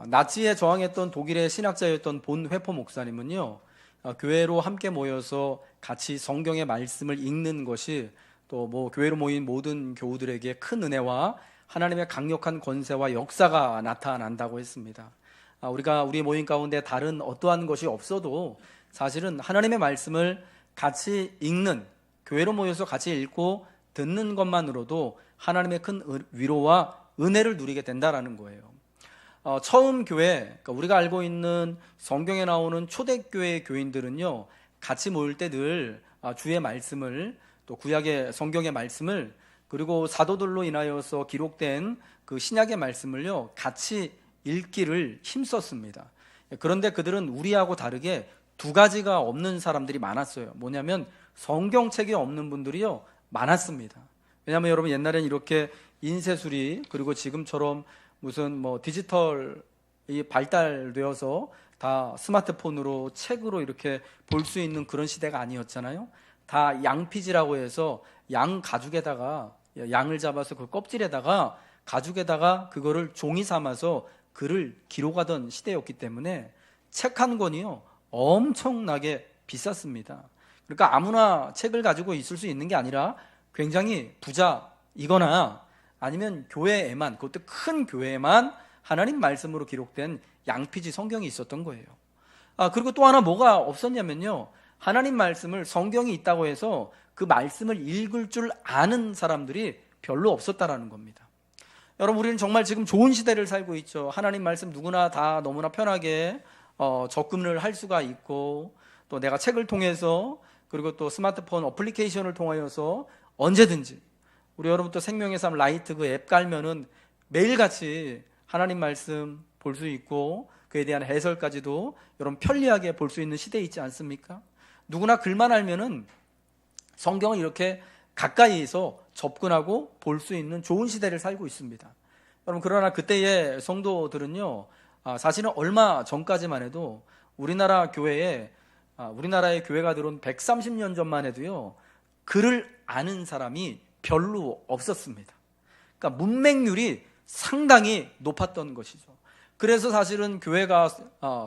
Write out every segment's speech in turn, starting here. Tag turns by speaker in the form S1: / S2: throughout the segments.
S1: 나치에 저항했던 독일의 신학자였던 본 회포 목사님은요, 교회로 함께 모여서 같이 성경의 말씀을 읽는 것이 또 교회로 모인 모든 교우들에게 큰 은혜와 하나님의 강력한 권세와 역사가 나타난다고 했습니다. 우리 모임 가운데 다른 어떠한 것이 없어도 사실은 하나님의 말씀을 같이 읽는, 교회로 모여서 같이 읽고 듣는 것만으로도 하나님의 큰 위로와 은혜를 누리게 된다라는 거예요. 처음 교회, 그러니까 우리가 알고 있는 성경에 나오는 초대교회 교인들은요, 같이 모일 때 늘 주의 말씀을, 또 구약의 성경의 말씀을, 그리고 사도들로 인하여서 기록된 그 신약의 말씀을요, 같이 읽기를 힘썼습니다. 그런데 그들은 우리하고 다르게 두 가지가 없는 사람들이 많았어요. 뭐냐면 성경책이 없는 분들이요, 많았습니다. 왜냐하면 여러분, 옛날엔 이렇게 인쇄술이, 그리고 지금처럼 무슨 디지털이 발달되어서 다 스마트폰으로 책으로 이렇게 볼 수 있는 그런 시대가 아니었잖아요. 다 양피지라고 해서 양 가죽에다가, 양을 잡아서 그 껍질에다가 가죽에다가 그거를 종이 삼아서 글을 기록하던 시대였기 때문에 책 한 권이요, 엄청나게 비쌌습니다. 그러니까 아무나 책을 가지고 있을 수 있는 게 아니라 굉장히 부자이거나 아니면 교회에만, 그것도 큰 교회에만 하나님 말씀으로 기록된 양피지 성경이 있었던 거예요. 그리고 또 하나 뭐가 없었냐면요, 하나님 말씀을, 성경이 있다고 해서 그 말씀을 읽을 줄 아는 사람들이 별로 없었다라는 겁니다. 여러분, 우리는 정말 지금 좋은 시대를 살고 있죠. 하나님 말씀 누구나 다 너무나 편하게 접근을 할 수가 있고, 또 내가 책을 통해서, 그리고 또 스마트폰 어플리케이션을 통하여서 언제든지, 우리 여러분 또 생명의 삶 라이트 그 앱 깔면은 매일같이 하나님 말씀 볼 수 있고 그에 대한 해설까지도 여러분 편리하게 볼 수 있는 시대에 있지 않습니까? 누구나 글만 알면은 성경을 이렇게 가까이에서 접근하고 볼 수 있는 좋은 시대를 살고 있습니다. 여러분, 그러나 그때의 성도들은요, 사실은 얼마 전까지만 해도 우리나라의 교회가 들어온 130년 전만 해도요, 글을 아는 사람이 별로 없었습니다. 그러니까 문맹률이 상당히 높았던 것이죠. 그래서 사실은 교회가,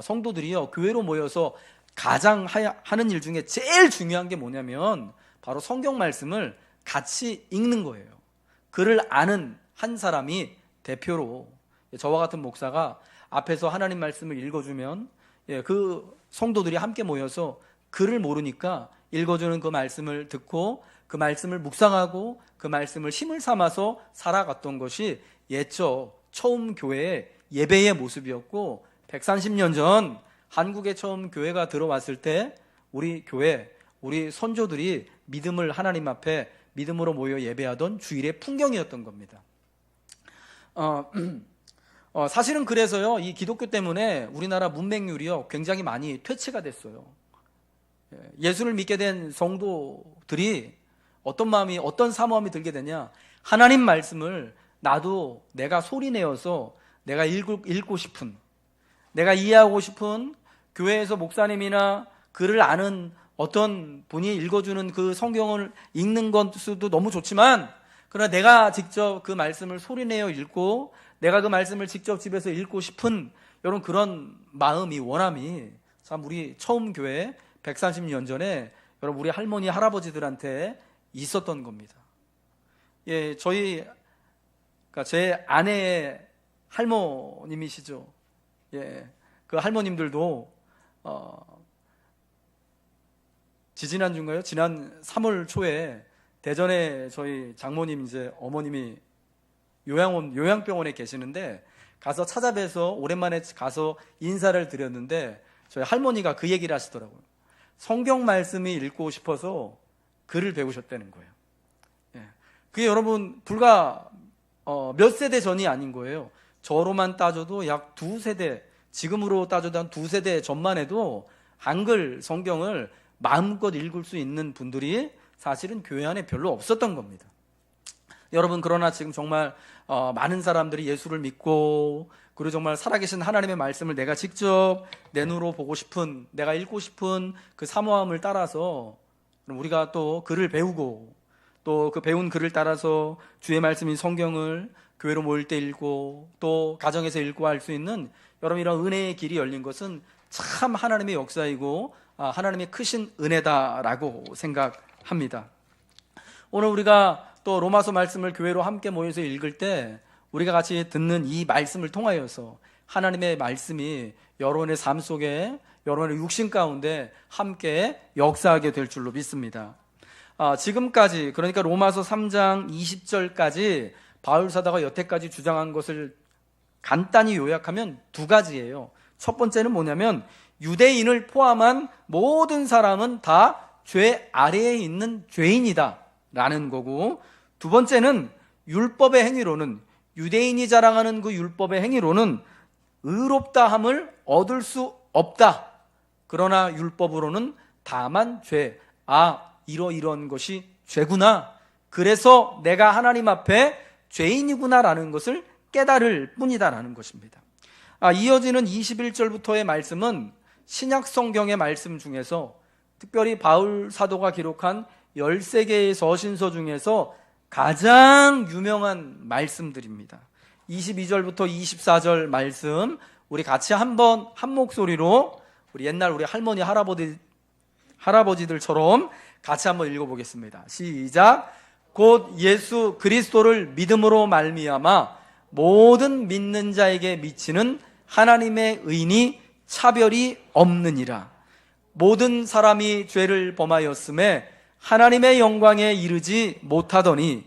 S1: 성도들이요, 교회로 모여서 가장 하는 일 중에 제일 중요한 게 뭐냐면 바로 성경 말씀을 같이 읽는 거예요. 글을 아는 한 사람이 대표로, 저와 같은 목사가 앞에서 하나님 말씀을 읽어주면 그 성도들이 함께 모여서 글을 모르니까 읽어주는 그 말씀을 듣고 그 말씀을 묵상하고 그 말씀을 힘을 삼아서 살아갔던 것이 옛적 처음 교회의 예배의 모습이었고, 130년 전 한국에 처음 교회가 들어왔을 때 우리 교회, 우리 선조들이 믿음을 하나님 앞에 믿음으로 모여 예배하던 주일의 풍경이었던 겁니다. 사실은 그래서요, 이 기독교 때문에 우리나라 문맹률이요, 굉장히 많이 퇴치가 됐어요. 예수를 믿게 된 성도들이 어떤 마음이, 어떤 사모함이 들게 되냐, 하나님 말씀을 나도 내가 소리내어서 내가 읽고 싶은, 내가 이해하고 싶은, 교회에서 목사님이나 글을 아는 어떤 분이 읽어주는 그 성경을 읽는 것도 너무 좋지만, 그러나 내가 직접 그 말씀을 소리내어 읽고 내가 그 말씀을 직접 집에서 읽고 싶은 이런 그런 마음이, 원함이 참 우리 처음 교회 130년 전에 여러분 우리 할머니 할아버지들한테 있었던 겁니다. 그러니까 제 아내의 할머님이시죠. 그 할머님들도 지지난주인가요? 지난 3월 초에 대전에 저희 장모님 어머님이 요양병원에 계시는데 가서 찾아뵈서 오랜만에 가서 인사를 드렸는데 저희 할머니가 그 얘기를 하시더라고요. 성경 말씀이 읽고 싶어서 글을 배우셨다는 거예요. 그게 여러분 불과 몇 세대 전이 아닌 거예요. 저로만 따져도 약 2세대, 지금으로 따져도 한 2세대 전만 해도 한글 성경을 마음껏 읽을 수 있는 분들이 사실은 교회 안에 별로 없었던 겁니다. 여러분, 그러나 지금 정말 많은 사람들이 예수를 믿고, 그리고 정말 살아계신 하나님의 말씀을 내가 직접 내 눈으로 보고 싶은, 내가 읽고 싶은 그 사모함을 따라서 우리가 또 글을 배우고, 또 그 배운 글을 따라서 주의 말씀인 성경을 교회로 모일 때 읽고 또 가정에서 읽고 할 수 있는 여러분 이런 은혜의 길이 열린 것은 참 하나님의 역사이고 하나님의 크신 은혜다라고 생각합니다. 오늘 우리가 또 로마서 말씀을 교회로 함께 모여서 읽을 때 우리가 같이 듣는 이 말씀을 통하여서 하나님의 말씀이 여러분의 삶 속에 여러분의 육신 가운데 함께 역사하게 될 줄로 믿습니다. 지금까지 그러니까 로마서 3장 20절까지 바울 사도가 여태까지 주장한 것을 간단히 요약하면 두 가지예요. 첫 번째는 뭐냐면 유대인을 포함한 모든 사람은 다 죄 아래에 있는 죄인이다 라는 거고, 두 번째는 율법의 행위로는, 유대인이 자랑하는 그 율법의 행위로는 의롭다함을 얻을 수 없다. 그러나 율법으로는 다만 죄, 이런 것이 죄구나, 그래서 내가 하나님 앞에 죄인이구나 라는 것을 깨달을 뿐이다 라는 것입니다. 이어지는 21절부터의 말씀은 신약 성경의 말씀 중에서 특별히 바울 사도가 기록한 13개의 서신서 중에서 가장 유명한 말씀들입니다. 22절부터 24절 말씀 우리 같이 한번 한 목소리로 우리 옛날 우리 할머니 할아버지들처럼 같이 한번 읽어보겠습니다. 시작. 곧 예수 그리스도를 믿음으로 말미암아 모든 믿는 자에게 미치는 하나님의 의인이 차별이 없느니라. 모든 사람이 죄를 범하였음에 하나님의 영광에 이르지 못하더니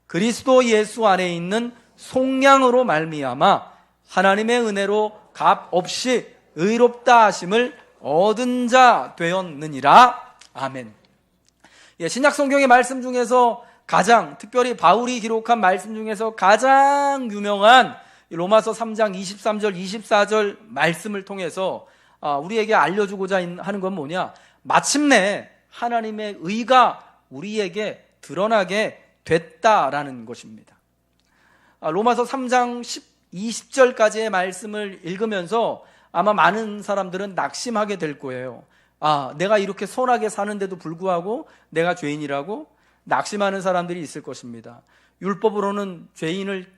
S1: 그리스도 예수 안에 있는 속량으로 말미암아 하나님의 은혜로 값 없이 의롭다 하심을 얻은 자 되었느니라. 아멘. 신약 성경의 말씀 중에서 가장, 특별히 바울이 기록한 말씀 중에서 가장 유명한 로마서 3장 23절 24절 말씀을 통해서 우리에게 알려주고자 하는 건 뭐냐? 마침내 하나님의 의가 우리에게 드러나게 됐다라는 것입니다. 로마서 3장 20절까지의 말씀을 읽으면서 아마 많은 사람들은 낙심하게 될 거예요. 내가 이렇게 선하게 사는데도 불구하고 내가 죄인이라고 낙심하는 사람들이 있을 것입니다. 율법으로는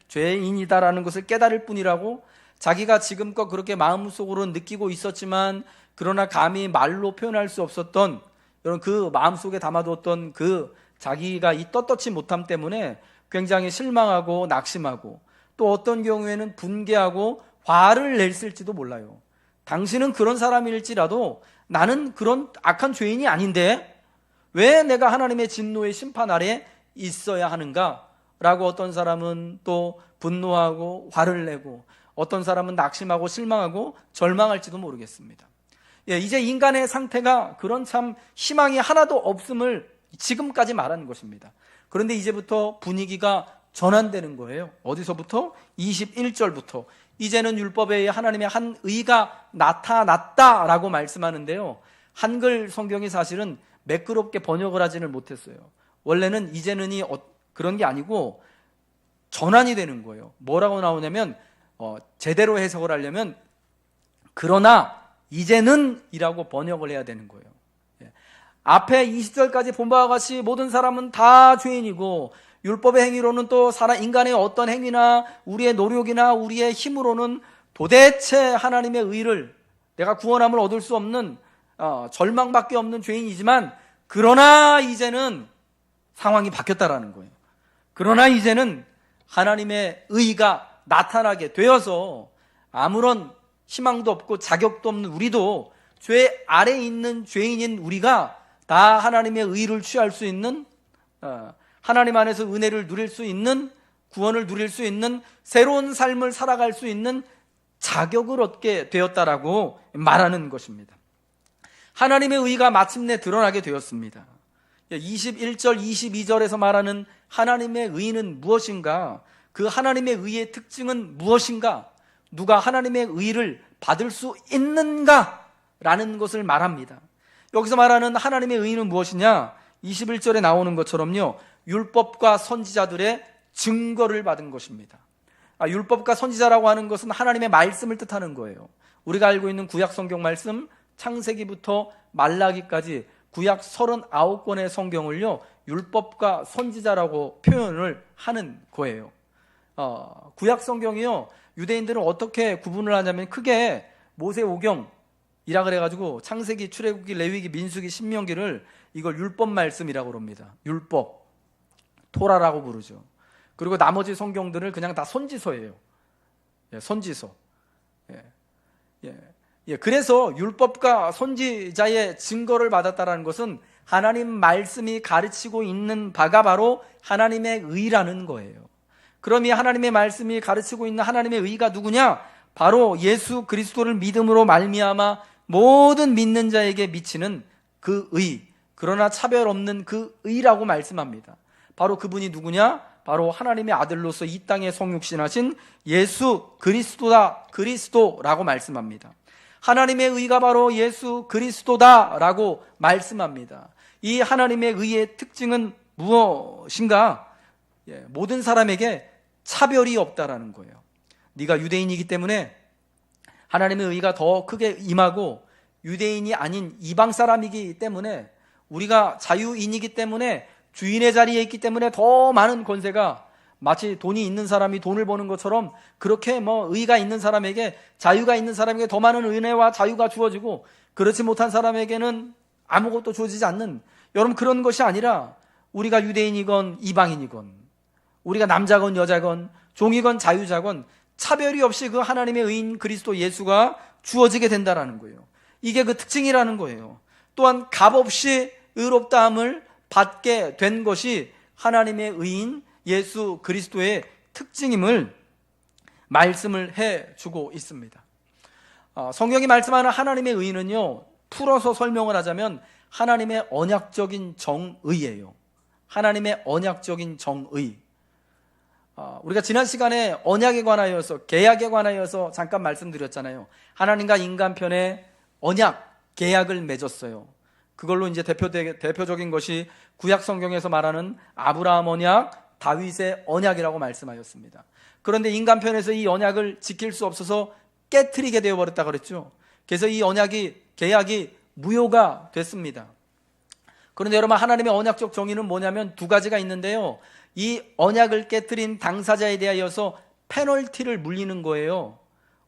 S1: 죄인이다라는 것을 깨달을 뿐이라고 자기가 지금껏 그렇게 마음속으로 느끼고 있었지만 그러나 감히 말로 표현할 수 없었던 이런 그 마음속에 담아두었던 그 자기가 이 떳떳지 못함 때문에 굉장히 실망하고 낙심하고 또 어떤 경우에는 분개하고 화를 냈을지도 몰라요. 당신은 그런 사람일지라도 나는 그런 악한 죄인이 아닌데 왜 내가 하나님의 진노의 심판 아래 있어야 하는가? 라고 어떤 사람은 또 분노하고 화를 내고 어떤 사람은 낙심하고 실망하고 절망할지도 모르겠습니다. 이제 인간의 상태가 그런 참 희망이 하나도 없음을 지금까지 말하는 것입니다. 그런데 이제부터 분위기가 전환되는 거예요. 어디서부터? 21절부터 이제는 율법에 의해 하나님의 한 의가 나타났다라고 말씀하는데요. 한글 성경이 사실은 매끄럽게 번역을 하지는 못했어요. 원래는 이제는이 그런 게 아니고 전환이 되는 거예요. 뭐라고 나오냐면 제대로 해석을 하려면 그러나 이제는 이라고 번역을 해야 되는 거예요. 앞에 20절까지 본 바와 같이 모든 사람은 다 죄인이고 율법의 행위로는 또 인간의 어떤 행위나 우리의 노력이나 우리의 힘으로는 도대체 하나님의 의를 내가 구원함을 얻을 수 없는 절망밖에 없는 죄인이지만 그러나 이제는 상황이 바뀌었다라는 거예요. 그러나 이제는 하나님의 의가 나타나게 되어서 아무런 희망도 없고 자격도 없는 우리도 죄 아래에 있는 죄인인 우리가 다 하나님의 의를 취할 수 있는 하나님 안에서 은혜를 누릴 수 있는 구원을 누릴 수 있는 새로운 삶을 살아갈 수 있는 자격을 얻게 되었다라고 말하는 것입니다. 하나님의 의가 마침내 드러나게 되었습니다. 21절 22절에서 말하는 하나님의 의는 무엇인가? 그 하나님의 의의 특징은 무엇인가? 누가 하나님의 의를 받을 수 있는가? 라는 것을 말합니다. 여기서 말하는 하나님의 의는 무엇이냐? 21절에 나오는 것처럼요, 율법과 선지자들의 증거를 받은 것입니다. 율법과 선지자라고 하는 것은 하나님의 말씀을 뜻하는 거예요. 우리가 알고 있는 구약 성경 말씀 창세기부터 말라기까지 구약 39권의 성경을요 율법과 선지자라고 표현을 하는 거예요. 구약 성경이요, 유대인들은 어떻게 구분을 하냐면 크게 모세오경이라 그래가지고 창세기, 출애굽기, 레위기, 민수기, 신명기를 이걸 율법 말씀이라고 그럽니다. 율법, 토라라고 부르죠. 그리고 나머지 성경들을 그냥 다 선지서예요. 선지서. 그래서 율법과 선지자의 증거를 받았다라는 것은 하나님 말씀이 가르치고 있는 바가 바로 하나님의 의라는 거예요. 그럼 이 하나님의 말씀이 가르치고 있는 하나님의 의가 누구냐? 바로 예수 그리스도를 믿음으로 말미암아 모든 믿는 자에게 미치는 그 의, 그러나 차별 없는 그 의라고 말씀합니다. 바로 그분이 누구냐? 바로 하나님의 아들로서 이 땅에 성육신하신 예수 그리스도다, 그리스도라고 말씀합니다. 하나님의 의가 바로 예수 그리스도다라고 말씀합니다. 이 하나님의 의의 특징은 무엇인가? 모든 사람에게 차별이 없다라는 거예요. 네가 유대인이기 때문에 하나님의 의가 더 크게 임하고, 유대인이 아닌 이방 사람이기 때문에, 우리가 자유인이기 때문에, 주인의 자리에 있기 때문에 더 많은 권세가, 마치 돈이 있는 사람이 돈을 버는 것처럼 그렇게 의가 있는 사람에게, 자유가 있는 사람에게 더 많은 은혜와 자유가 주어지고, 그렇지 못한 사람에게는 아무것도 주어지지 않는, 여러분 그런 것이 아니라 우리가 유대인이건 이방인이건, 우리가 남자건 여자건 종이건 자유자건 차별이 없이 그 하나님의 의인 그리스도 예수가 주어지게 된다라는 거예요. 이게 그 특징이라는 거예요. 또한 값없이 의롭다함을 받게 된 것이 하나님의 의인 예수 그리스도의 특징임을 말씀을 해주고 있습니다. 성경이 말씀하는 하나님의 의는요, 풀어서 설명을 하자면 하나님의 언약적인 정의예요. 하나님의 언약적인 정의. 우리가 지난 시간에 언약에 관하여서, 계약에 관하여서 잠깐 말씀드렸잖아요. 하나님과 인간 편에 언약, 계약을 맺었어요. 그걸로 이제 대표적인 것이 구약 성경에서 말하는 아브라함 언약, 다윗의 언약이라고 말씀하였습니다. 그런데 인간 편에서 이 언약을 지킬 수 없어서 깨트리게 되어버렸다 그랬죠. 그래서 이 언약이, 계약이 무효가 됐습니다. 그런데 여러분, 하나님의 언약적 정의는 뭐냐면 두 가지가 있는데요, 이 언약을 깨트린 당사자에 대하여서 페널티를 물리는 거예요.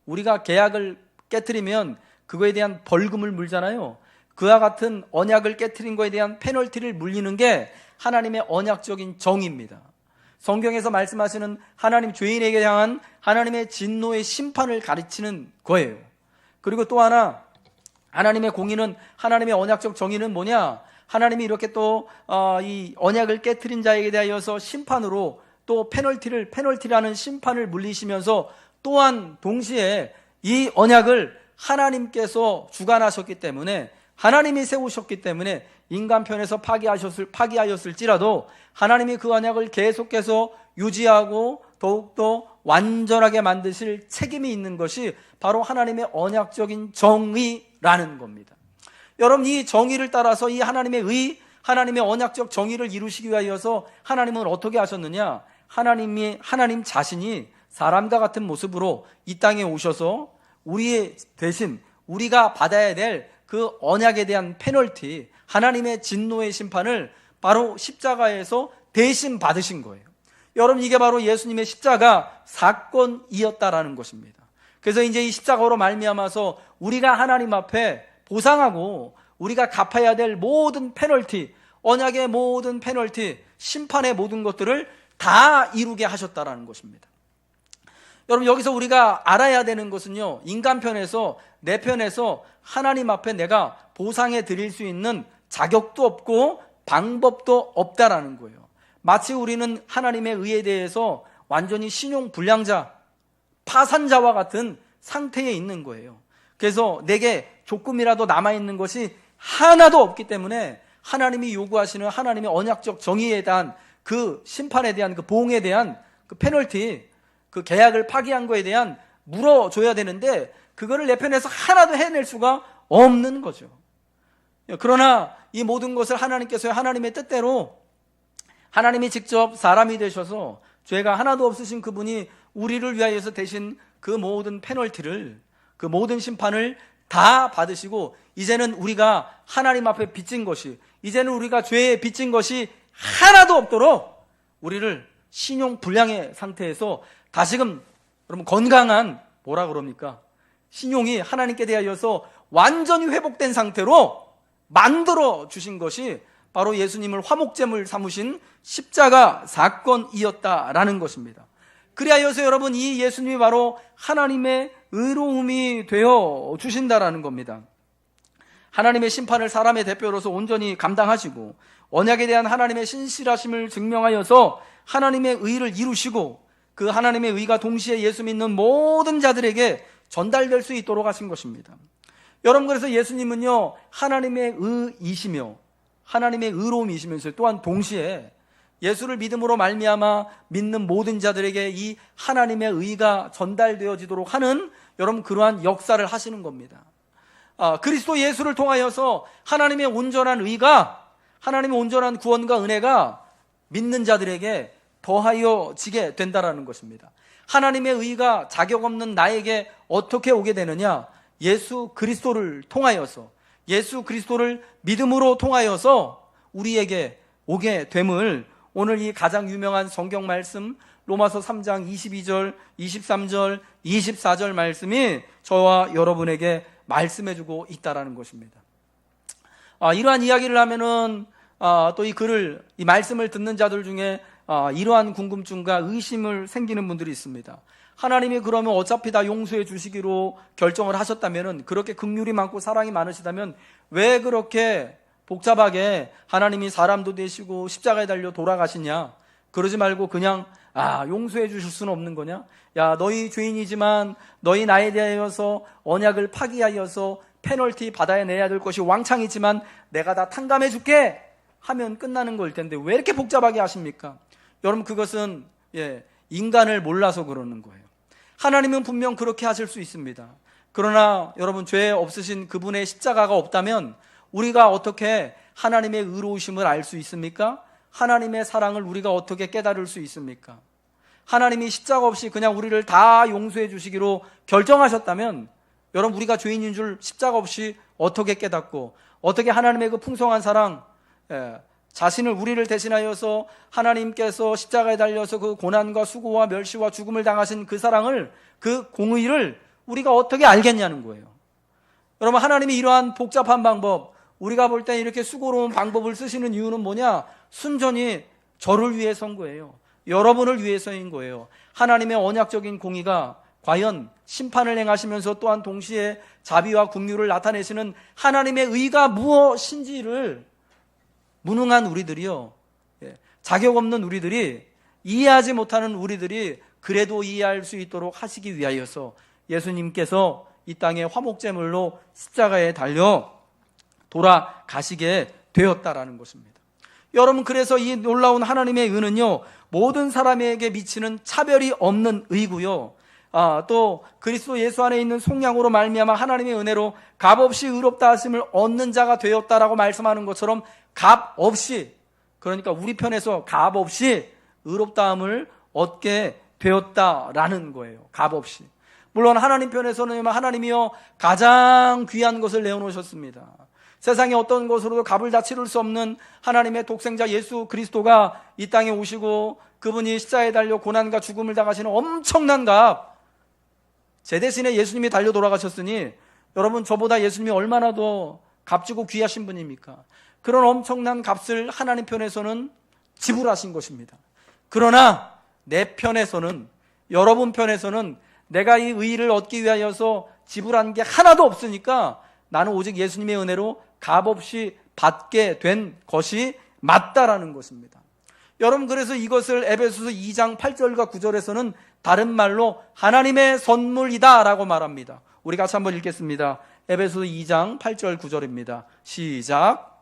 S1: 우리가 계약을 깨트리면 그거에 대한 벌금을 물잖아요. 그와 같은 언약을 깨트린 거에 대한 페널티를 물리는 게 하나님의 언약적인 정의입니다. 성경에서 말씀하시는 하나님, 죄인에게 향한 하나님의 진노의 심판을 가르치는 거예요. 그리고 또 하나, 하나님의 공의는, 하나님의 언약적 정의는 뭐냐? 하나님이 이렇게 또 이 언약을 깨트린 자에게 대하여서 심판으로 또 페널티라는 심판을 물리시면서, 또한 동시에 이 언약을 하나님께서 주관하셨기 때문에, 하나님이 세우셨기 때문에 인간 편에서 파기하였을지라도 하나님이 그 언약을 계속해서 유지하고 더욱더 완전하게 만드실 책임이 있는 것이 바로 하나님의 언약적인 정의라는 겁니다. 여러분, 이 정의를 따라서 이 하나님의 의, 하나님의 언약적 정의를 이루시기 위하여서 하나님은 어떻게 하셨느냐? 하나님 자신이 사람과 같은 모습으로 이 땅에 오셔서 우리의 대신, 우리가 받아야 될 그 언약에 대한 페널티, 하나님의 진노의 심판을 바로 십자가에서 대신 받으신 거예요. 여러분, 이게 바로 예수님의 십자가 사건이었다라는 것입니다. 그래서 이제 이 십자가로 말미암아서 우리가 하나님 앞에 보상하고 우리가 갚아야 될 모든 페널티, 언약의 모든 페널티, 심판의 모든 것들을 다 이루게 하셨다라는 것입니다. 여러분, 여기서 우리가 알아야 되는 것은요, 인간 편에서, 내 편에서 하나님 앞에 내가 보상해 드릴 수 있는 자격도 없고 방법도 없다라는 거예요. 마치 우리는 하나님의 의에 대해서 완전히 신용불량자, 파산자와 같은 상태에 있는 거예요. 그래서 내게 조금이라도 남아있는 것이 하나도 없기 때문에 하나님이 요구하시는 하나님의 언약적 정의에 대한 그 심판에 대한 그 보응에 대한 그 페널티, 그 계약을 파기한 거에 대한 물어줘야 되는데 그거를 내 편에서 하나도 해낼 수가 없는 거죠. 그러나 이 모든 것을 하나님께서 하나님의 뜻대로, 하나님이 직접 사람이 되셔서 죄가 하나도 없으신 그분이 우리를 위하여서 대신 그 모든 페널티를, 그 모든 심판을 다 받으시고, 이제는 우리가 하나님 앞에 빚진 것이, 이제는 우리가 죄에 빚진 것이 하나도 없도록 우리를 신용 불량의 상태에서 다시금 여러분 건강한 뭐라 그럽니까? 신용이 하나님께 대하여서 완전히 회복된 상태로 만들어 주신 것이 바로 예수님을 화목제물 삼으신 십자가 사건이었다라는 것입니다. 그리하여서 여러분 이 예수님이 바로 하나님의 의로움이 되어 주신다라는 겁니다. 하나님의 심판을 사람의 대표로서 온전히 감당하시고 언약에 대한 하나님의 신실하심을 증명하여서 하나님의 의를 이루시고 그 하나님의 의가 동시에 예수 믿는 모든 자들에게 전달될 수 있도록 하신 것입니다. 여러분, 그래서 예수님은요 하나님의 의이시며 하나님의 의로움이시면서 또한 동시에 예수를 믿음으로 말미암아 믿는 모든 자들에게 이 하나님의 의가 전달되어지도록 하는 여러분 그러한 역사를 하시는 겁니다. 그리스도 예수를 통하여서 하나님의 온전한 의가, 하나님의 온전한 구원과 은혜가 믿는 자들에게 더하여지게 된다라는 것입니다. 하나님의 의가 자격 없는 나에게 어떻게 오게 되느냐? 예수 그리스도를 통하여서, 예수 그리스도를 믿음으로 통하여서 우리에게 오게 됨을 오늘 이 가장 유명한 성경 말씀 로마서 3장 22절, 23절, 24절 말씀이 저와 여러분에게 말씀해주고 있다라는 것입니다. 이러한 이야기를 하면은 또 이 글을, 이 말씀을 듣는 자들 중에 이러한 궁금증과 의심을 생기는 분들이 있습니다. 하나님이 그러면 어차피 다 용서해 주시기로 결정을 하셨다면은, 그렇게 긍휼이 많고 사랑이 많으시다면 왜 그렇게 복잡하게 하나님이 사람도 되시고 십자가에 달려 돌아가시냐? 그러지 말고 그냥 용서해 주실 수는 없는 거냐? 야, 너희 죄인이지만 너희 나에 대하여서 언약을 파기하여서 페널티 받아야 내야 될 것이 왕창이지만 내가 다 탕감해 줄게 하면 끝나는 걸 텐데 왜 이렇게 복잡하게 하십니까? 여러분, 그것은 인간을 몰라서 그러는 거예요. 하나님은 분명 그렇게 하실 수 있습니다. 그러나 여러분, 죄 없으신 그분의 십자가가 없다면 우리가 어떻게 하나님의 의로우심을 알 수 있습니까? 하나님의 사랑을 우리가 어떻게 깨달을 수 있습니까? 하나님이 십자가 없이 그냥 우리를 다 용서해 주시기로 결정하셨다면 여러분, 우리가 죄인인 줄 십자가 없이 어떻게 깨닫고 어떻게 하나님의 그 풍성한 사랑, 자신을 우리를 대신하여서 하나님께서 십자가에 달려서 그 고난과 수고와 멸시와 죽음을 당하신 그 사랑을, 그 공의를 우리가 어떻게 알겠냐는 거예요. 여러분, 하나님이 이러한 복잡한 방법, 우리가 볼 때 이렇게 수고로운 방법을 쓰시는 이유는 뭐냐? 순전히 저를 위해서인 거예요. 여러분을 위해서인 거예요. 하나님의 언약적인 공의가 과연 심판을 행하시면서 또한 동시에 자비와 긍휼을 나타내시는 하나님의 의가 무엇인지를 무능한 우리들이요, 자격 없는 우리들이, 이해하지 못하는 우리들이 그래도 이해할 수 있도록 하시기 위하여서 예수님께서 이 땅에 화목제물로 십자가에 달려 돌아가시게 되었다라는 것입니다. 여러분, 그래서 이 놀라운 하나님의 의는요 모든 사람에게 미치는 차별이 없는 의고요, 또 그리스도 예수 안에 있는 속량으로 말미암아 하나님의 은혜로 값없이 의롭다 하심을 얻는 자가 되었다라고 말씀하는 것처럼 값없이, 그러니까 우리 편에서 값없이 의롭다함을 얻게 되었다라는 거예요. 값없이. 물론 하나님 편에서는 하나님이요 가장 귀한 것을 내어놓으셨습니다. 세상에 어떤 것으로도 값을 다 치를 수 없는 하나님의 독생자 예수 그리스도가 이 땅에 오시고 그분이 십자가에 달려 고난과 죽음을 당하시는 엄청난 값, 제 대신에 예수님이 달려 돌아가셨으니 여러분, 저보다 예수님이 얼마나 더 값지고 귀하신 분입니까? 그런 엄청난 값을 하나님 편에서는 지불하신 것입니다. 그러나 내 편에서는, 여러분 편에서는 내가 이 의의를 얻기 위하여서 지불한 게 하나도 없으니까 나는 오직 예수님의 은혜로 값없이 받게 된 것이 맞다라는 것입니다. 여러분, 그래서 이것을 에베소서 2장 8절과 9절에서는 다른 말로 하나님의 선물이다 라고 말합니다. 우리 같이 한번 읽겠습니다. 에베소서 2장 8절 9절입니다. 시작.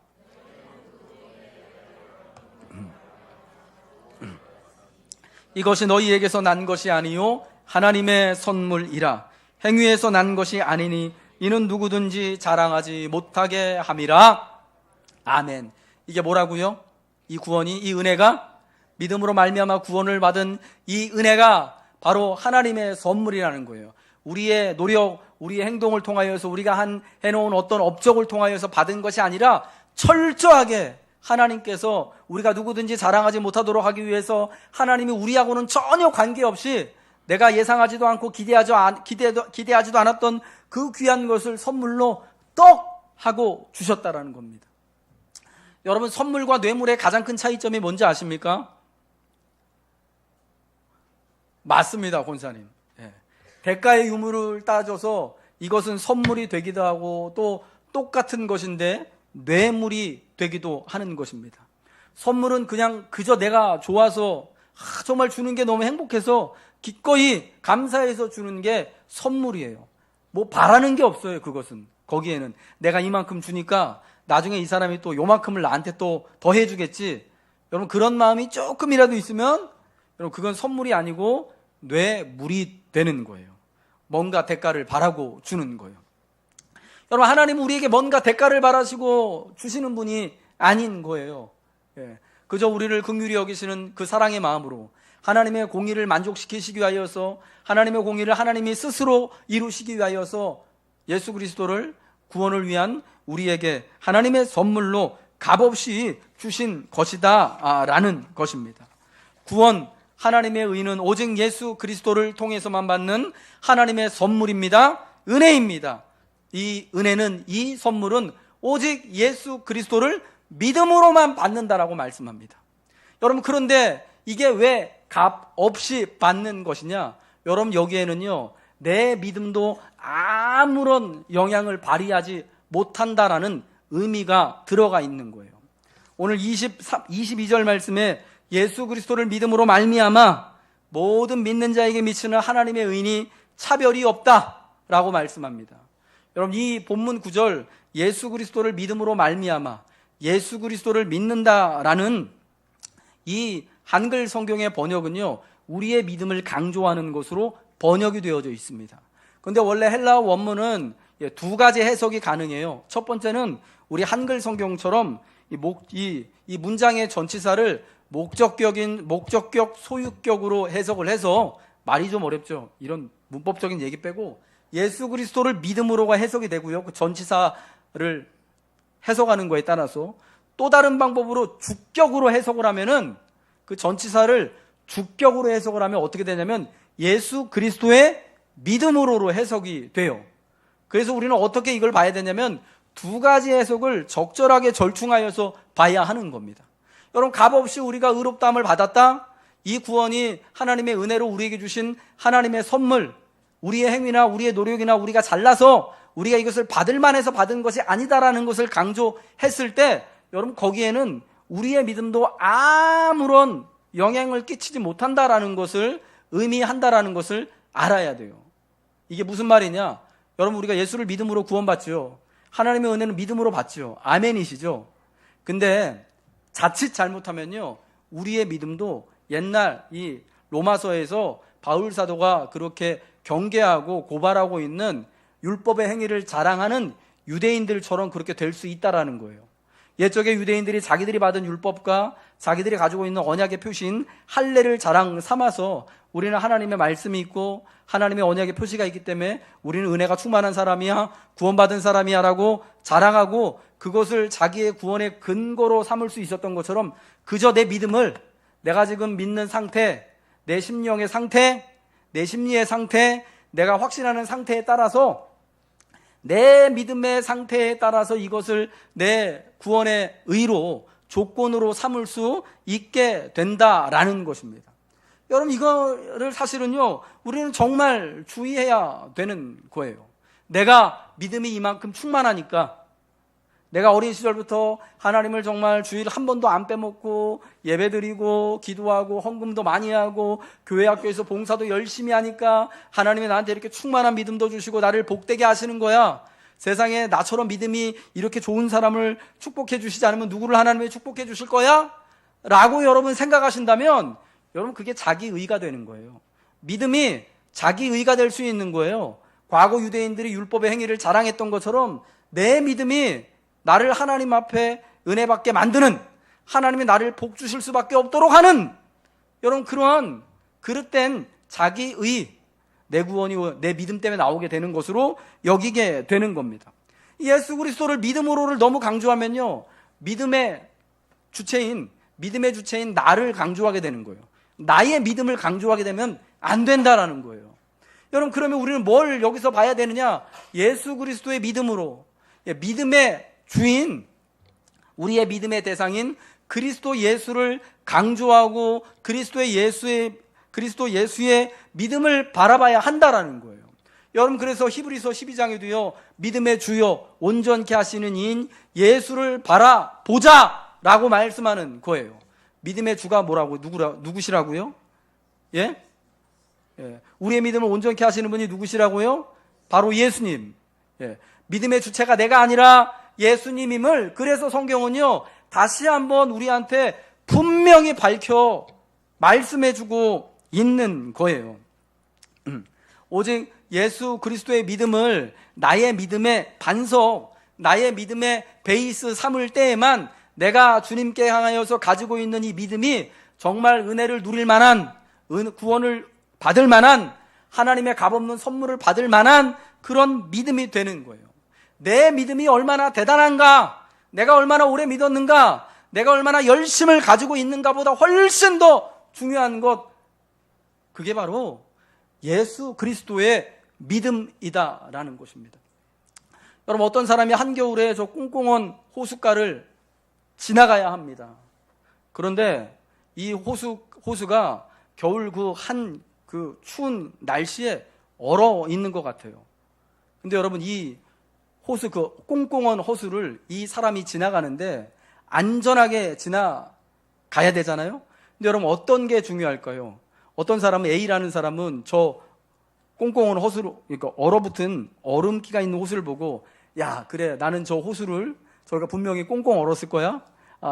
S1: 이것이 너희에게서 난 것이 아니요 하나님의 선물이라. 행위에서 난 것이 아니니 이는 누구든지 자랑하지 못하게 함이라. 아멘. 이게 뭐라고요? 이 구원이, 이 은혜가, 믿음으로 말미암아 구원을 받은 이 은혜가 바로 하나님의 선물이라는 거예요. 우리의 노력, 우리의 행동을 통하여서 우리가 해놓은 어떤 업적을 통하여서 받은 것이 아니라 철저하게 하나님께서 우리가 누구든지 자랑하지 못하도록 하기 위해서 하나님이 우리하고는 전혀 관계없이 내가 예상하지도 않고 기대하지도 않았던 그 귀한 것을 선물로 떡 하고 주셨다라는 겁니다. 여러분, 선물과 뇌물의 가장 큰 차이점이 뭔지 아십니까? 맞습니다, 권사님. 대가의 유무를 따져서 이것은 선물이 되기도 하고 또 똑같은 것인데 뇌물이 되기도 하는 것입니다. 선물은 그냥 그저 내가 좋아서 정말 주는 게 너무 행복해서 기꺼이 감사해서 주는 게 선물이에요. 뭐 바라는 게 없어요. 그것은 거기에는 내가 이만큼 주니까 나중에 이 사람이 또 요만큼을 나한테 또 더 해주겠지. 여러분, 그런 마음이 조금이라도 있으면 여러분, 그건 선물이 아니고 뇌물이 되는 거예요. 뭔가 대가를 바라고 주는 거예요. 여러분, 하나님은 우리에게 뭔가 대가를 바라시고 주시는 분이 아닌 거예요. 그저 우리를 긍휼히 여기시는 그 사랑의 마음으로 하나님의 공의를 만족시키시기 위하여서, 하나님의 공의를 하나님이 스스로 이루시기 위하여서 예수 그리스도를 구원을 위한 우리에게 하나님의 선물로 값없이 주신 것이다 라는 것입니다. 구원, 하나님의 의는 오직 예수 그리스도를 통해서만 받는 하나님의 선물입니다. 은혜입니다. 이 은혜는, 이 선물은 오직 예수 그리스도를 믿음으로만 받는다라고 말씀합니다. 여러분, 그런데 이게 왜 값 없이 받는 것이냐? 여러분, 여기에는요, 내 믿음도 아무런 영향을 발휘하지 못한다라는 의미가 들어가 있는 거예요. 오늘 22절 말씀에 예수 그리스도를 믿음으로 말미암아 모든 믿는 자에게 미치는 하나님의 의인이 차별이 없다라고 말씀합니다. 여러분, 이 본문 9절 예수 그리스도를 믿음으로 말미암아, 예수 그리스도를 믿는다라는 이 한글 성경의 번역은요, 우리의 믿음을 강조하는 것으로 번역이 되어져 있습니다. 그런데 원래 헬라어 원문은 두 가지 해석이 가능해요. 첫 번째는 우리 한글 성경처럼 이 문장의 전치사를 목적격 소유격으로 해석을 해서, 말이 좀 어렵죠. 이런 문법적인 얘기 빼고 예수 그리스도를 믿음으로가 해석이 되고요. 그 전치사를 해석하는 거에 따라서 또 다른 방법으로 주격으로 해석을 하면은, 그 전치사를 주격으로 해석을 하면 어떻게 되냐면 예수 그리스도의 믿음으로로 해석이 돼요. 그래서 우리는 어떻게 이걸 봐야 되냐면 두 가지 해석을 적절하게 절충하여서 봐야 하는 겁니다. 여러분, 값없이 우리가 의롭다함을 받았다? 이 구원이 하나님의 은혜로 우리에게 주신 하나님의 선물, 우리의 행위나 우리의 노력이나 우리가 잘나서 우리가 이것을 받을 만해서 받은 것이 아니다라는 것을 강조했을 때, 여러분, 거기에는 우리의 믿음도 아무런 영향을 끼치지 못한다라는 것을 의미한다라는 것을 알아야 돼요. 이게 무슨 말이냐? 여러분, 우리가 예수를 믿음으로 구원받죠. 하나님의 은혜는 믿음으로 받죠. 아멘이시죠? 근데 자칫 잘못하면요, 우리의 믿음도 옛날 이 로마서에서 바울 사도가 그렇게 경계하고 고발하고 있는 율법의 행위를 자랑하는 유대인들처럼 그렇게 될 수 있다라는 거예요. 옛적의 유대인들이 자기들이 받은 율법과 자기들이 가지고 있는 언약의 표시인 할례를 자랑 삼아서 우리는 하나님의 말씀이 있고 하나님의 언약의 표시가 있기 때문에 우리는 은혜가 충만한 사람이야, 구원받은 사람이야 라고 자랑하고 그것을 자기의 구원의 근거로 삼을 수 있었던 것처럼, 그저 내 믿음을, 내가 지금 믿는 상태, 내 심령의 상태, 내 심리의 상태, 내가 확신하는 상태에 따라서, 내 믿음의 상태에 따라서 이것을 내 구원의 의로, 조건으로 삼을 수 있게 된다라는 것입니다. 여러분, 이거를 사실은요, 우리는 정말 주의해야 되는 거예요. 내가 믿음이 이만큼 충만하니까, 내가 어린 시절부터 하나님을 정말 주일 한 번도 안 빼먹고 예배드리고 기도하고 헌금도 많이 하고 교회 학교에서 봉사도 열심히 하니까 하나님이 나한테 이렇게 충만한 믿음도 주시고 나를 복되게 하시는 거야. 세상에 나처럼 믿음이 이렇게 좋은 사람을 축복해 주시지 않으면 누구를 하나님이 축복해 주실 거야? 라고 여러분 생각하신다면, 여러분, 그게 자기의가 되는 거예요. 믿음이 자기의가 될 수 있는 거예요. 과거 유대인들이 율법의 행위를 자랑했던 것처럼 내 믿음이 나를 하나님 앞에 은혜 받게 만드는, 하나님이 나를 복 주실 수밖에 없도록 하는, 여러분, 그러한 그릇된 자기의, 내 구원이 내 믿음 때문에 나오게 되는 것으로 여기게 되는 겁니다. 예수 그리스도를 믿음으로를 너무 강조하면요, 믿음의 믿음의 주체인 나를 강조하게 되는 거예요. 나의 믿음을 강조하게 되면 안 된다라는 거예요. 여러분, 그러면 우리는 뭘 여기서 봐야 되느냐? 예수 그리스도의 믿음으로, 믿음의 주인, 우리의 믿음의 대상인 그리스도 예수를 강조하고 그리스도 예수의 믿음을 바라봐야 한다라는 거예요. 여러분, 그래서 히브리서 12장에도요, 믿음의 주요 온전케 하시는 이인 예수를 바라보자라고 말씀하는 거예요. 믿음의 주가 뭐라고, 누구시라고요? 예? 우리의 믿음을 온전케 하시는 분이 누구시라고요? 바로 예수님. 믿음의 주체가 내가 아니라 예수님임을, 그래서 성경은요, 다시 한번 우리한테 분명히 밝혀 말씀해주고 있는 거예요. 오직 예수 그리스도의 믿음을 나의 믿음의 반석, 나의 믿음의 베이스 삼을 때에만 내가 주님께 향하여서 가지고 있는 이 믿음이 정말 은혜를 누릴 만한, 구원을 받을 만한, 하나님의 값없는 선물을 받을 만한 그런 믿음이 되는 거예요. 내 믿음이 얼마나 대단한가, 내가 얼마나 오래 믿었는가, 내가 얼마나 열심을 가지고 있는가보다 훨씬 더 중요한 것, 그게 바로 예수 그리스도의 믿음이다라는 것입니다. 여러분, 어떤 사람이 한겨울에 저 꽁꽁한 호숫가를 지나가야 합니다. 그런데 이 호수가 겨울 그 추운 날씨에 얼어 있는 것 같아요. 근데 여러분, 이 호수, 그 꽁꽁한 호수를 이 사람이 지나가는데 안전하게 지나가야 되잖아요. 근데 여러분, 어떤 게 중요할까요? 어떤 사람은, A라는 사람은 저 꽁꽁한 호수로, 그러니까 얼어붙은 얼음기가 있는 호수를 보고, 야, 그래, 나는 저 호수를, 저희가 분명히 꽁꽁 얼었을 거야.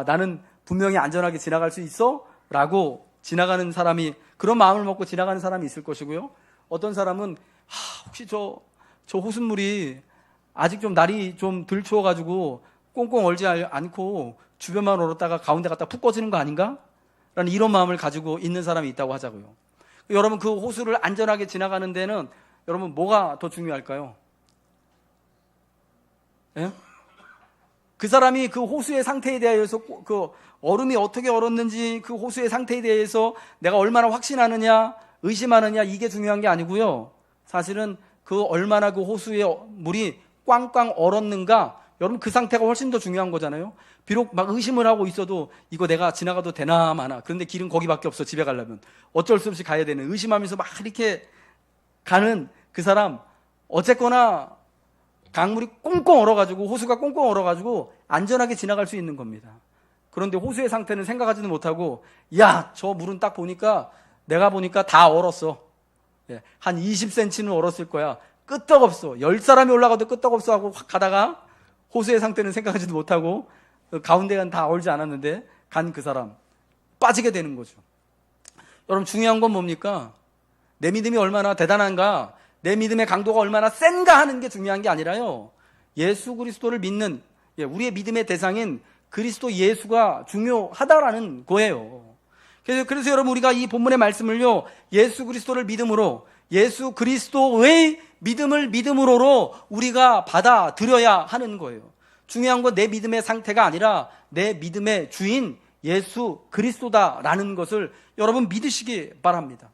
S1: 나는 분명히 안전하게 지나갈 수 있어? 라고 지나가는 사람이, 그런 마음을 먹고 지나가는 사람이 있을 것이고요. 어떤 사람은 혹시 저 호수물이 아직 좀 날이 좀 덜 추워가지고 꽁꽁 얼지 않고 주변만 얼었다가 가운데 갔다 푹 꺼지는 거 아닌가? 라는 이런 마음을 가지고 있는 사람이 있다고 하자고요. 여러분, 그 호수를 안전하게 지나가는 데는 여러분 뭐가 더 중요할까요? 예? 그 사람이 그 호수의 상태에 대해서, 그 얼음이 어떻게 얼었는지 그 호수의 상태에 대해서 내가 얼마나 확신하느냐, 의심하느냐, 이게 중요한 게 아니고요. 사실은 그 얼마나 그 호수의 물이 꽝꽝 얼었는가, 여러분 그 상태가 훨씬 더 중요한 거잖아요. 비록 막 의심을 하고 있어도 이거 내가 지나가도 되나 마나, 그런데 길은 거기밖에 없어, 집에 가려면 어쩔 수 없이 가야 되는, 의심하면서 막 이렇게 가는 그 사람, 어쨌거나 강물이 꽁꽁 얼어가지고, 호수가 꽁꽁 얼어가지고 안전하게 지나갈 수 있는 겁니다. 그런데 호수의 상태는 생각하지도 못하고, 야, 저 물은 딱 보니까, 내가 보니까 다 얼었어. 한 20cm는 얼었을 거야. 끄떡없어. 10사람이 올라가도 끄떡없어 하고 확 가다가 호수의 상태는 생각하지도 못하고 가운데는 다 얼지 않았는데 간 그 사람 빠지게 되는 거죠. 여러분, 중요한 건 뭡니까? 내 믿음이 얼마나 대단한가, 내 믿음의 강도가 얼마나 센가 하는 게 중요한 게 아니라요, 예수 그리스도를 믿는, 우리의 믿음의 대상인 그리스도 예수가 중요하다라는 거예요. 그래서 여러분, 우리가 이 본문의 말씀을요, 예수 그리스도를 믿음으로, 예수 그리스도의 믿음을 믿음으로 우리가 받아들여야 하는 거예요. 중요한 건 내 믿음의 상태가 아니라 내 믿음의 주인 예수 그리스도다라는 것을 여러분 믿으시기 바랍니다.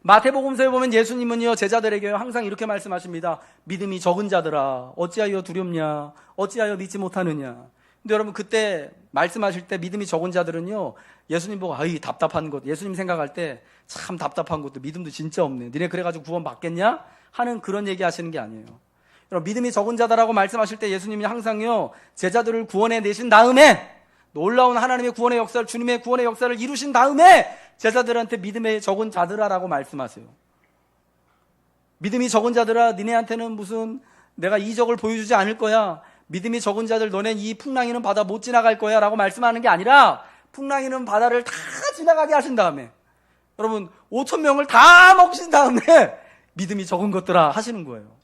S1: 마태복음서에 보면 예수님은요, 제자들에게 항상 이렇게 말씀하십니다. 믿음이 적은 자들아, 어찌하여 두렵냐, 어찌하여 믿지 못하느냐. 근데 여러분, 그때 말씀하실 때 믿음이 적은 자들은요, 예수님 보고 아이 답답한 것, 예수님 생각할 때 참 답답한 것도, 믿음도 진짜 없네, 니네 그래가지고 구원 받겠냐 하는 그런 얘기 하시는 게 아니에요. 여러분, 믿음이 적은 자다라고 말씀하실 때 예수님이 항상요, 제자들을 구원해 내신 다음에, 놀라운 하나님의 구원의 역사를, 주님의 구원의 역사를 이루신 다음에 제자들한테 믿음이 적은 자들아라고 말씀하세요. 믿음이 적은 자들아, 니네한테는 무슨 내가 이적을 보여주지 않을 거야, 믿음이 적은 자들, 너넨 이 풍랑이는 바다 못 지나갈 거야 라고 말씀하는 게 아니라, 풍랑이는 바다를 다 지나가게 하신 다음에, 여러분 5,000명을 다 먹으신 다음에 믿음이 적은 것들아 하시는 거예요.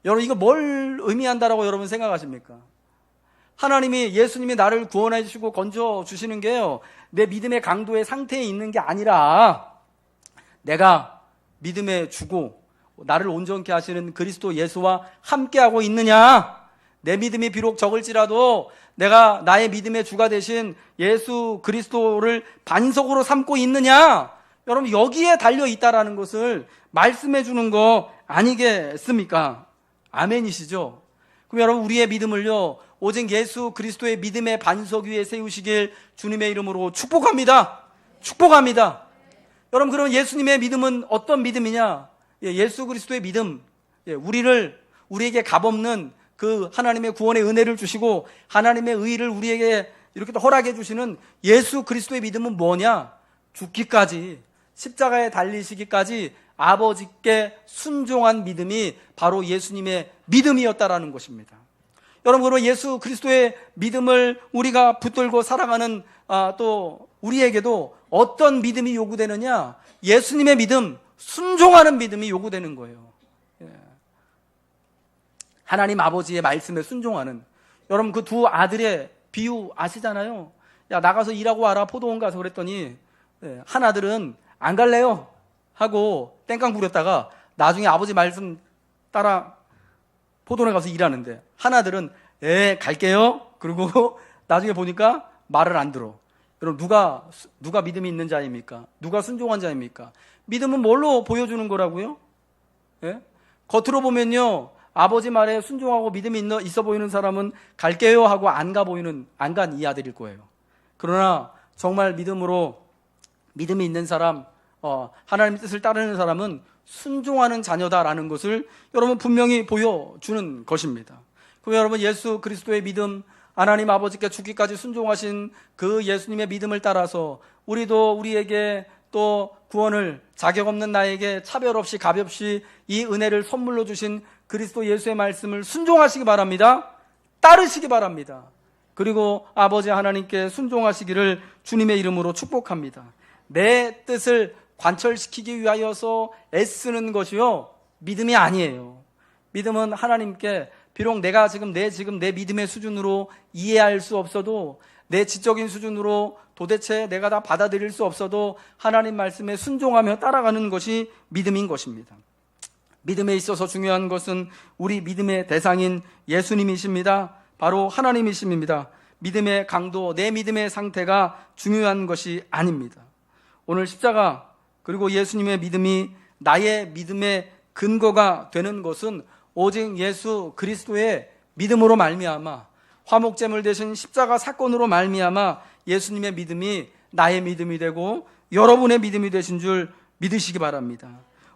S1: 여러분, 이거 뭘 의미한다라고 여러분 생각하십니까? 하나님이, 예수님이 나를 구원해 주시고 건져 주시는 게요, 내 믿음의 강도의 상태에 있는 게 아니라, 내가 믿음의 주고 나를 온전케 하시는 그리스도 예수와 함께하고 있느냐, 내 믿음이 비록 적을지라도 내가 나의 믿음의 주가 되신 예수 그리스도를 반석으로 삼고 있느냐? 여러분, 여기에 달려 있다라는 것을 말씀해 주는 거 아니겠습니까? 아멘이시죠? 그럼 여러분, 우리의 믿음을요, 오직 예수 그리스도의 믿음의 반석 위에 세우시길 주님의 이름으로 축복합니다. 축복합니다. 여러분, 그럼 예수님의 믿음은 어떤 믿음이냐? 예수 그리스도의 믿음, 우리에게 값없는 그 하나님의 구원의 은혜를 주시고 하나님의 의를 우리에게 이렇게 또 허락해 주시는 예수 그리스도의 믿음은 뭐냐? 죽기까지, 십자가에 달리시기까지 아버지께 순종한 믿음이 바로 예수님의 믿음이었다라는 것입니다. 여러분, 그럼 예수 그리스도의 믿음을 우리가 붙들고 살아가는 또 우리에게도 어떤 믿음이 요구되느냐? 예수님의 믿음, 순종하는 믿음이 요구되는 거예요. 하나님 아버지의 말씀에 순종하는, 여러분 그 두 아들의 비유 아시잖아요. 야, 나가서 일하고 와라, 포도원 가서. 그랬더니 한 아들은 안 갈래요 하고 땡깡 부렸다가 나중에 아버지 말씀 따라 포도원에 가서 일하는데, 한 아들은 갈게요 그리고 나중에 보니까 말을 안 들어. 여러분, 누가 믿음이 있는 자입니까? 누가 순종한 자입니까? 믿음은 뭘로 보여주는 거라고요? 겉으로 보면요, 아버지 말에 순종하고 믿음이 있어 보이는 사람은 갈게요 하고 안 간 이 아들일 거예요. 그러나 정말 믿음이 있는 사람, 하나님의 뜻을 따르는 사람은 순종하는 자녀다라는 것을 여러분 분명히 보여주는 것입니다. 그럼 여러분, 예수 그리스도의 믿음, 하나님 아버지께 죽기까지 순종하신 그 예수님의 믿음을 따라서 우리도 우리에게 또 구원을 자격 없는 나에게 차별 없이 가볍이 이 은혜를 선물로 주신 그리스도 예수의 말씀을 순종하시기 바랍니다. 따르시기 바랍니다. 그리고 아버지 하나님께 순종하시기를 주님의 이름으로 축복합니다. 내 뜻을 관철시키기 위하여서 애쓰는 것이요, 믿음이 아니에요. 믿음은 하나님께 비록 내가 내 믿음의 수준으로 이해할 수 없어도, 내 지적인 수준으로 도대체 내가 다 받아들일 수 없어도 하나님 말씀에 순종하며 따라가는 것이 믿음인 것입니다. 믿음에 있어서 중요한 것은 우리 믿음의 대상인 예수님이십니다. 바로 하나님이십니다. 믿음의 강도, 내 믿음의 상태가 중요한 것이 아닙니다. 오늘 십자가 그리고 예수님의 믿음이 나의 믿음의 근거가 되는 것은 오직 예수 그리스도의 믿음으로 말미암아, 화목제물 되신 십자가 사건으로 말미암아 예수님의 믿음이 나의 믿음이 되고 여러분의 믿음이 되신 줄 믿으시기 바랍니다.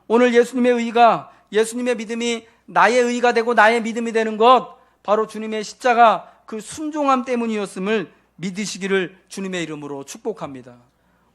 S1: 오늘 예수님의 의가, 예수님의 믿음이 나의 의가 되고 나의 믿음이 되는 것, 바로 주님의 십자가 그 순종함 때문이었음을 믿으시기를 주님의 이름으로 축복합니다.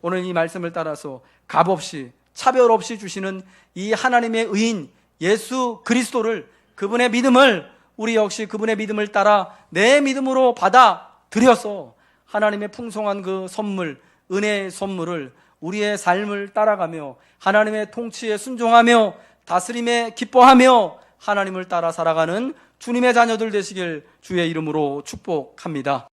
S1: 오늘 이 말씀을 따라서 값없이, 차별 없이 주시는 이 하나님의 의인 예수 그리스도를, 그분의 믿음을, 우리 역시 그분의 믿음을 따라 내 믿음으로 받아들여서 하나님의 풍성한 그 선물, 은혜의 선물을 우리의 삶을 따라가며 하나님의 통치에 순종하며 다스림에 기뻐하며 하나님을 따라 살아가는 주님의 자녀들 되시길 주의 이름으로 축복합니다.